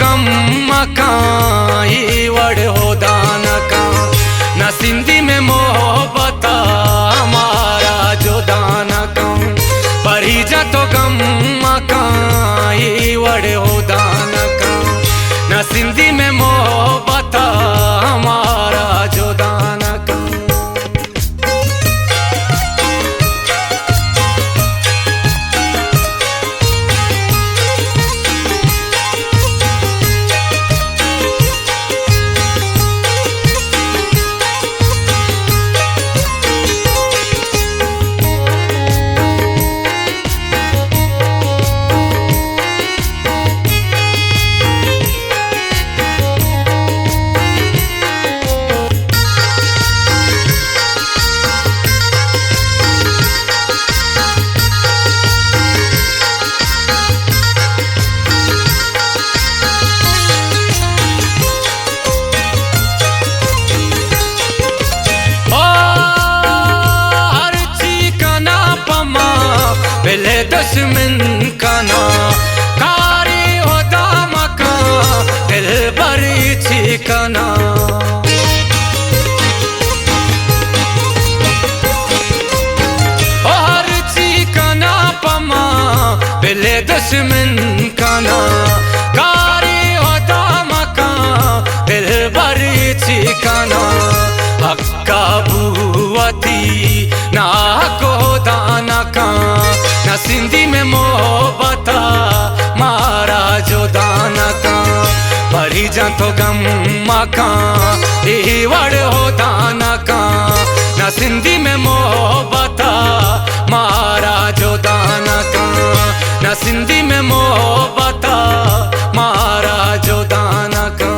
गम मकाई वड़ हो दान का न सिंधी में मोहब्बत हमारा जो दान का पढ़ी जा तो गम मकाई वड़ हो दान का न सिंधी में मोहब्बत हमारा जो दान का। पहले दुश्मन का ना कारी होता मका दिल बरी छिकना और छिकना पमा पहले दुश्मन का ना कारी होता मका दिल बरी छिकना हक्का बुआती ना को दाना का न सिंधी में मोहब्बत मारा जो दाना का पढ़ी जा तो गम मका वड़ हो दाना का न सिंधी में मोहब्बत मारा जो दाना का न सिंधी में मोहब्बत मारा जो दाना का।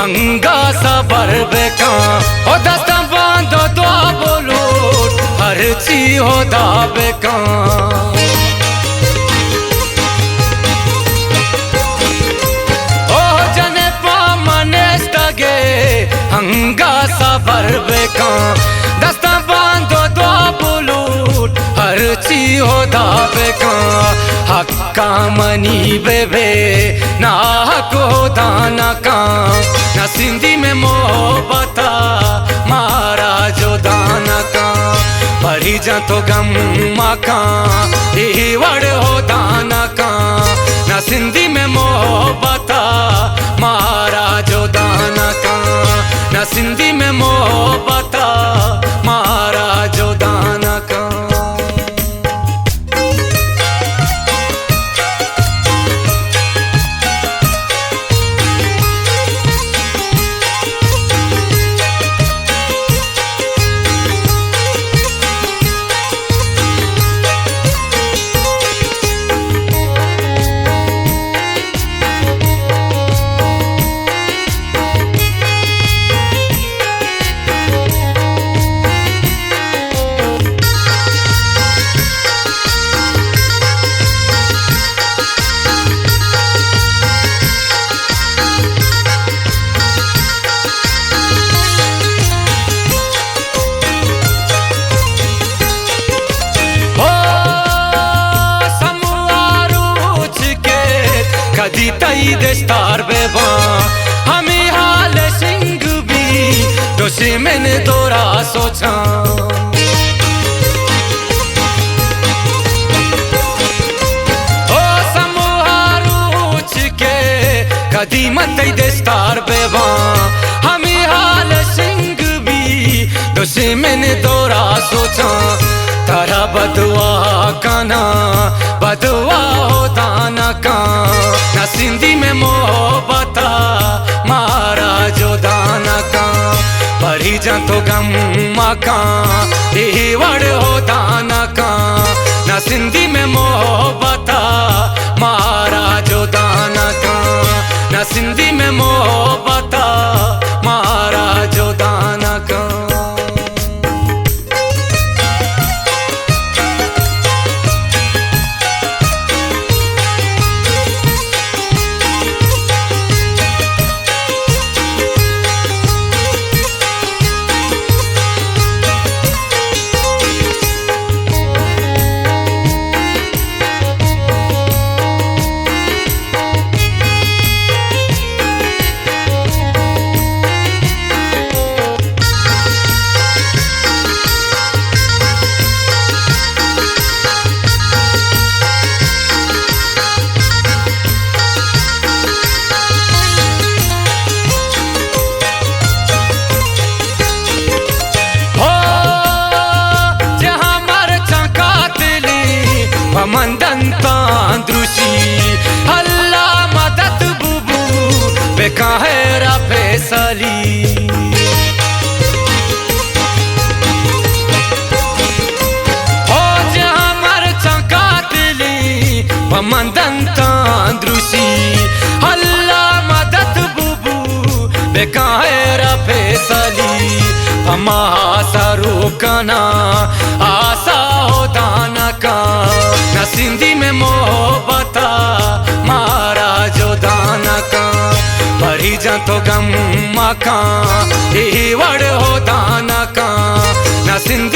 अंगा सबर बेका ओ दस्ता बांधो दो बोलो हर ची हो दाबे का ओ जने पामने stage अंगा सबर बेका दस्ता बांधो दो बोलो हर ची हो दाबे का हक्का मनी बेबे ना को दाना का न सिंधी में मोहब्बत मारा जो दाना का पढ़ी जा तो गम मका वड़ हो दाना का न सिंधी में मोहब्बत मारा जो दाना का न सिंधी में मोहब्बत मारा जो दाना का। कदी तई दस्तार बेबा हमें हाल सिंह भी दुश्मन दोरा सोचा ओ समूहारूच के कदी मत दस्तार बेबा हमें हाल सिंह भी दुश्मन दोरा सोचा तारा बदुआ काना जा तो गम का वड़ हो दाना का ना सिंधी में मोहब्बत मारा जो दाना का ना सिंधी में मोहब्बत मारा जो दाना का। मंदन तांद्रुशी अल्लाह मदद बुबू बेकाहेरा फैसली हो जहाँ मर चंका दिली मंदन तांद्रुशी अल्लाह मदद बुबू बेकाहेरा फैसली हमा सारू कना आशा हो दाना का ना सिंधी में मोहब्बत मारा जो दाना का भरी जा तो गम का वड़ हो दाना का ना सिंधी